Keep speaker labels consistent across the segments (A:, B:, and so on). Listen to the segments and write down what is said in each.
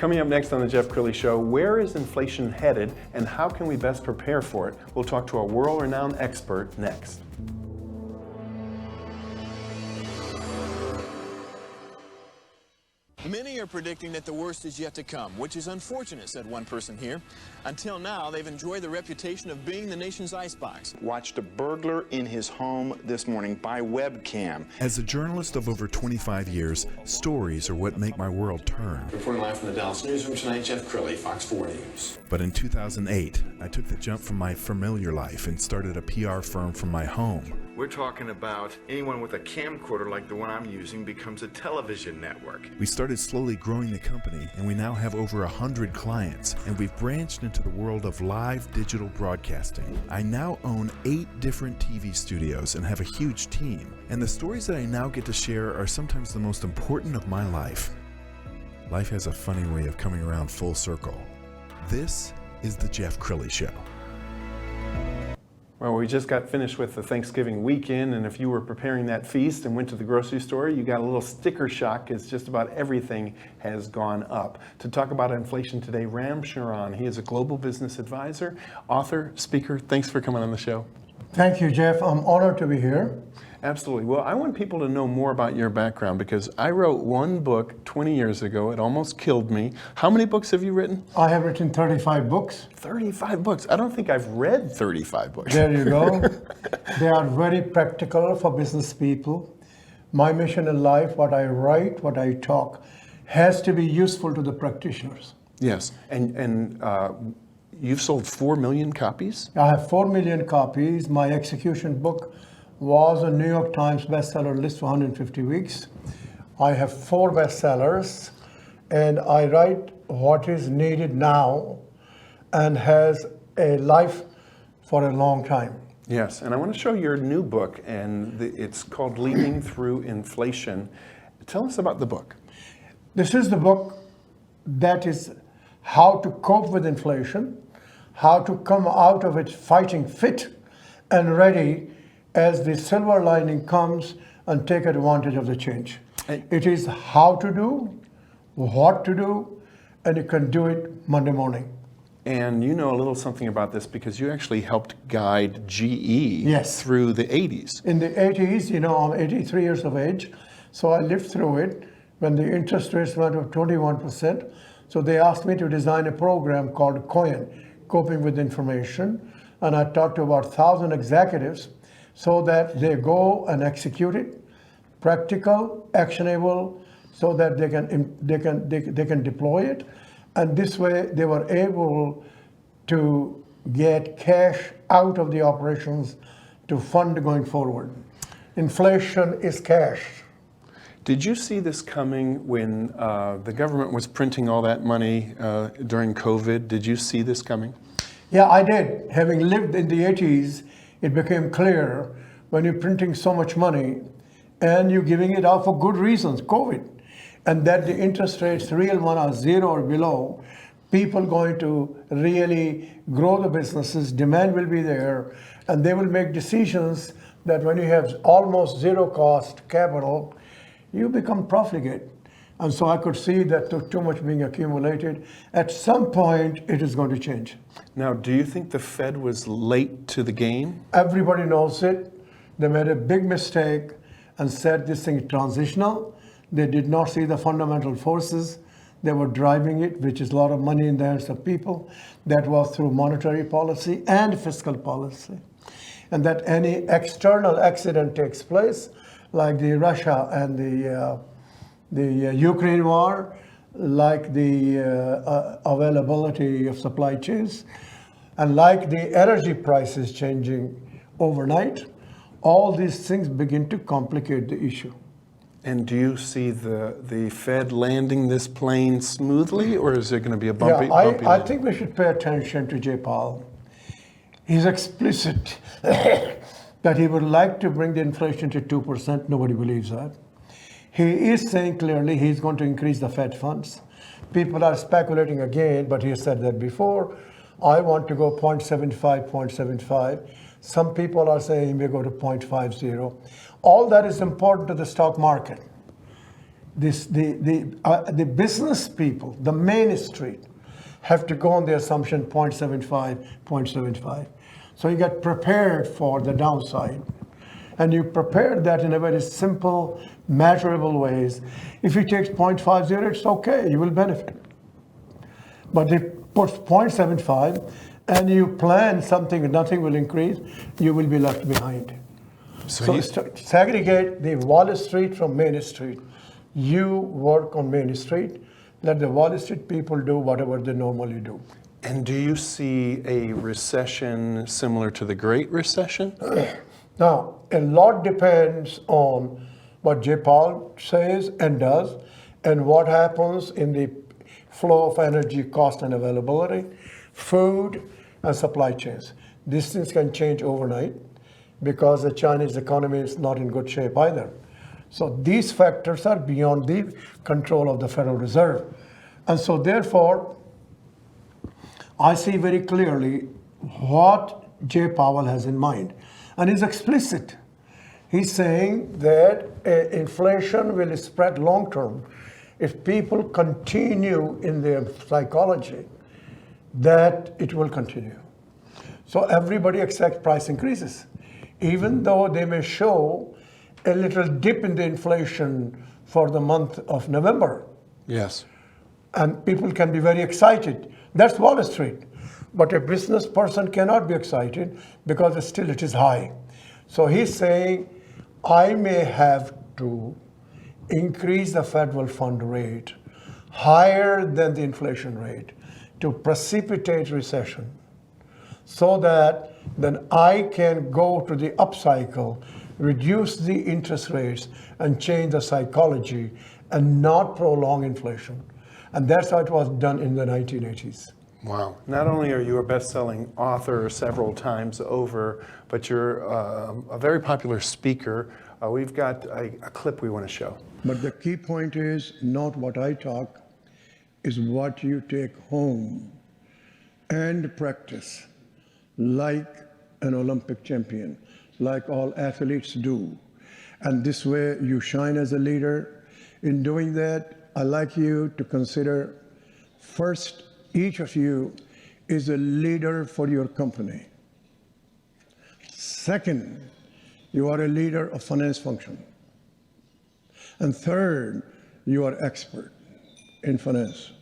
A: Coming up next on the Jeff Crilley Show, where is inflation headed and how can we best prepare for it? We'll talk to a world-renowned expert next.
B: Many are predicting that the worst is yet to come, which is unfortunate, said one person here. Until now, they've enjoyed the reputation of being the nation's icebox.
C: Watched a burglar in his home this morning by webcam.
D: As a journalist of over 25 years, stories are what make my world turn.
B: Reporting live from the Dallas newsroom tonight, Jeff Crilley, Fox 4 News.
D: But in 2008, I took the jump from my familiar life and started a PR firm from my home.
E: We're talking about anyone with a camcorder like the one I'm using becomes a television network.
D: We started slowly growing the company, and we now have over 100 clients, and we've branched into the world of live digital broadcasting. I now own 8 different TV studios and have a huge team, and the stories that I now get to share are sometimes the most important of my life. Life has a funny way of coming around full circle. This is the Jeff Crilley Show.
A: Well, we just got finished with the Thanksgiving weekend, and if you were preparing that feast and went to the grocery store, you got a little sticker shock because just about everything has gone up. To talk about inflation today, Charan. He is a global business advisor, author, speaker. Thanks for coming on the show.
F: Thank you, Jeff. I'm honored to be here.
A: Absolutely. Well, I want people to know more about your background because I wrote one book 20 years ago. It almost killed me. How many books have you written?
F: I have written 35 books.
A: 35 books. I don't think I've read 35 books.
F: There you go. They are very practical for business people. My mission in life, what I write, what I talk, has to be useful to the practitioners.
A: Yes. And you've sold 4 million copies?
F: I have 4 million copies. My execution book was a New York Times bestseller list for 150 weeks. I have 4 bestsellers, and I write what is needed now and has a life for a long time.
A: Yes, and I want to show your new book, and it's called Leading Through Inflation. Tell us about the book.
F: This is the book that is how to cope with inflation, how to come out of it fighting fit and ready as the silver lining comes and take advantage of the change. It is how to do, what to do, and you can do it Monday morning.
A: And you know a little something about this because you actually helped guide GE
F: Yes.
A: through the 80s.
F: In the 80s, I'm 83 years of age, so I lived through it when the interest rates went up 21%. So they asked me to design a program called COIN, Coping with Information, and I talked to about 1,000 executives so that they go and execute it, practical, actionable, so that they can deploy it. And this way they were able to get cash out of the operations to fund going forward. Inflation is cash.
A: Did you see this coming when the government was printing all that money during COVID? Did you see this coming?
F: Yeah, I did. Having lived in the 80s, it became clear when you're printing so much money and you're giving it out for good reasons, COVID, and that the interest rates, real one, are 0 or below, people going to really grow the businesses, demand will be there, and they will make decisions that when you have almost 0 cost capital, you become profligate. And so I could see that too much being accumulated. At some point, it is going to change.
A: Now, do you think the Fed was late to the game?
F: Everybody knows it. They made a big mistake and said this thing is transitional. They did not see the fundamental forces. They were driving it, which is a lot of money in the hands of people. That was through monetary policy and fiscal policy. And that any external accident takes place, like the Russia and the Ukraine war, like the availability of supply chains, and like the energy prices changing overnight, all these things begin to complicate the issue.
A: And do you see the Fed landing this plane smoothly, or is there going to be a bumpy?
F: I think we should pay attention to Jay Powell. He's explicit that he would like to bring the inflation to 2%. Nobody believes that. He is saying clearly he's going to increase the Fed funds. People are speculating again, but he said that before. I want to go 0.75, 0.75. Some people are saying he may go to 0.50. All that is important to the stock market. The business people, the Main Street, have to go on the assumption 0.75, 0.75. So you get prepared for the downside. And you prepare that in a very simple, measurable ways. If you take 0.50, it's okay, you will benefit. But if you put 0.75 and you plan something and nothing will increase, you will be left behind. So segregate the Wall Street from Main Street. You work on Main Street, let the Wall Street people do whatever they normally do.
A: And do you see a recession similar to the Great Recession?
F: Now, a lot depends on what J. Powell says and does, and what happens in the flow of energy, cost and availability, food and supply chains. These things can change overnight because the Chinese economy is not in good shape either. So these factors are beyond the control of the Federal Reserve. And so therefore, I see very clearly what J. Powell has in mind. And he's explicit. He's saying that inflation will spread long term if people continue in their psychology that it will continue. So everybody expects price increases, even though they may show a little dip in the inflation for the month of November.
A: Yes.
F: And people can be very excited. That's Wall Street. But a business person cannot be excited because still it is high. So he's saying, I may have to increase the federal fund rate higher than the inflation rate to precipitate recession, so that then I can go to the upcycle, reduce the interest rates, and change the psychology and not prolong inflation. And that's how it was done in the 1980s.
A: Wow. Not only are you a best-selling author several times over, but you're a very popular speaker. We've got a clip we want to show.
F: But the key point is not what I talk, is what you take home and practice like an Olympic champion, like all athletes do. And this way you shine as a leader. In doing that, I'd like you to consider first, each of you is a leader for your company. Second, you are a leader of finance function. And third, you are expert in finance.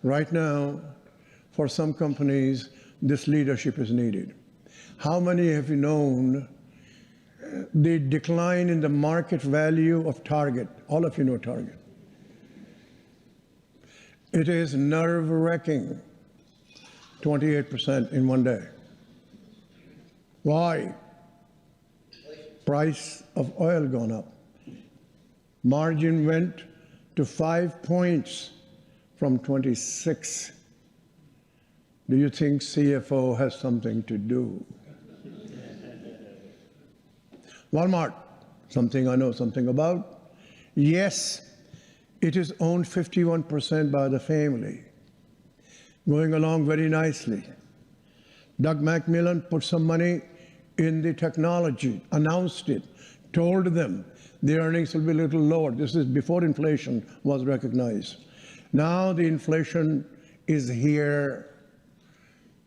F: Right now, for some companies, this leadership is needed. How many have you known the decline in the market value of Target? All of you know Target. It is nerve-wracking, 28% in one day. Why? Price of oil gone up. Margin went to 5 points from 26. Do you think CFO has something to do? Walmart, something I know something about. Yes, it is owned 51% by the family, going along very nicely. Doug McMillan put some money in the technology, announced it, told them the earnings will be a little lower. This is before inflation was recognized. Now the inflation is here,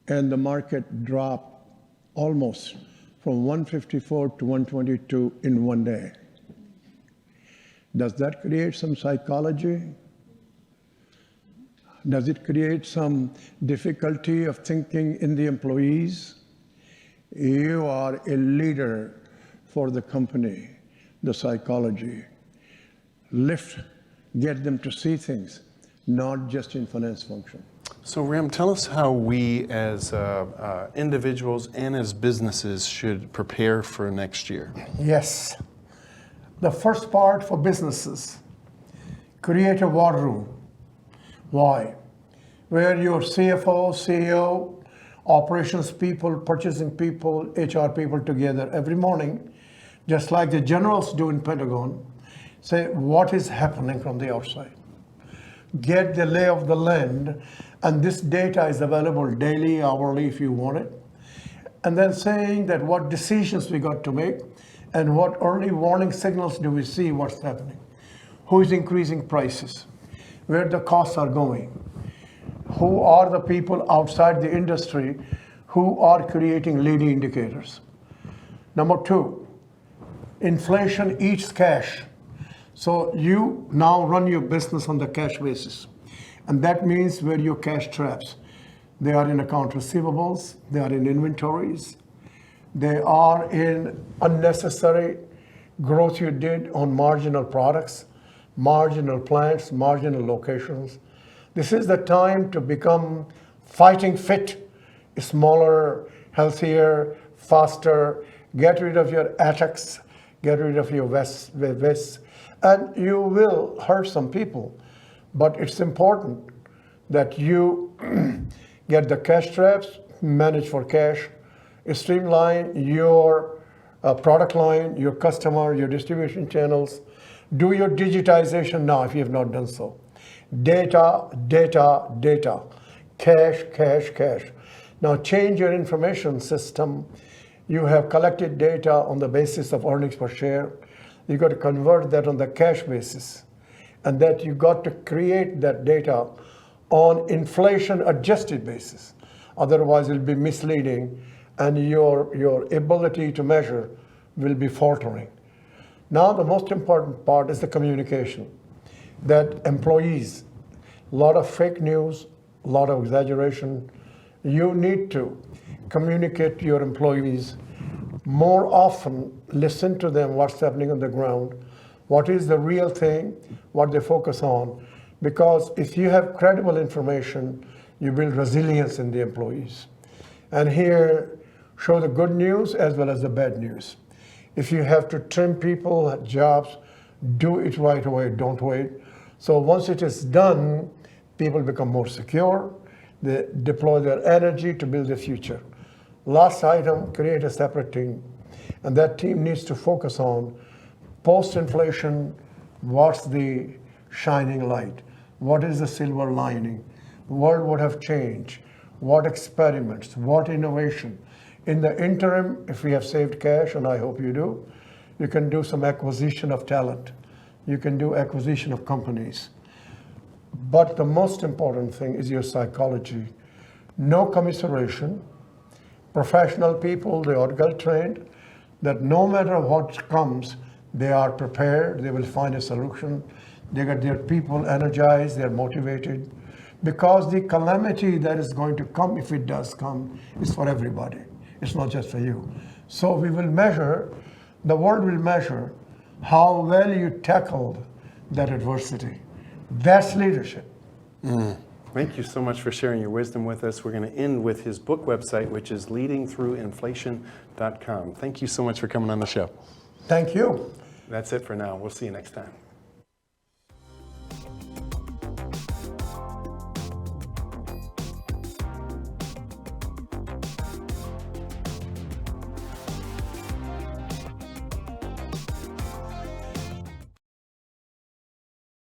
F: and the market dropped almost from 154 to 122 in one day. Does that create some psychology? Does it create some difficulty of thinking in the employees? You are a leader for the company, the psychology. Lift, get them to see things, not just in finance function.
A: So Ram, tell us how we as individuals and as businesses should prepare for next year.
F: Yes. The first part for businesses, create a war room. Why? Where your CFO, CEO, operations people, purchasing people, HR people together every morning, just like the generals do in Pentagon, say what is happening from the outside. Get the lay of the land, and this data is available daily, hourly if you want it. And then saying that what decisions we got to make and what early warning signals do we see what's happening. Who is increasing prices? Where the costs are going? Who are the people outside the industry who are creating leading indicators? Number two, inflation eats cash. So you now run your business on the cash basis. And that means where your cash traps. They are in account receivables, they are in inventories, they are in unnecessary growth you did on marginal products, marginal plants, marginal locations. This is the time to become fighting fit, smaller, healthier, faster, get rid of your attacks, get rid of your vests, and you will hurt some people. But it's important that you get the cash traps, manage for cash, streamline your product line, your customer, your distribution channels. Do your digitization now if you have not done so. Data, data, data. Cash, cash, cash. Now change your information system. You have collected data on the basis of earnings per share. You got to convert that on the cash basis. And that you got to create that data on inflation adjusted basis. Otherwise it'll be misleading and your ability to measure will be faltering. Now the most important part is the communication. That employees, a lot of fake news, a lot of exaggeration. You need to communicate to your employees more often, listen to them, what's happening on the ground, what is the real thing, what they focus on. Because if you have credible information, you build resilience in the employees. And here, show the good news as well as the bad news. If you have to trim people at jobs, do it right away, don't wait. So once it is done, people become more secure, they deploy their energy to build the future. Last item, create a separate team. And that team needs to focus on post-inflation, what's the shining light? What is the silver lining? The world would have changed. What experiments, what innovation? In the interim, if we have saved cash, and I hope you do, you can do some acquisition of talent. You can do acquisition of companies. But the most important thing is your psychology. No commiseration. Professional people, they are well trained, that no matter what comes, they are prepared, they will find a solution. They get their people energized, they're motivated. Because the calamity that is going to come, if it does come, is for everybody. It's not just for you. So we will measure, the world will measure how well you tackled that adversity. That's leadership.
A: Thank you so much for sharing your wisdom with us. We're going to end with his book website, which is leadingthroughinflation.com. Thank you so much for coming on the show.
F: Thank you.
A: That's it for now. We'll see you next time.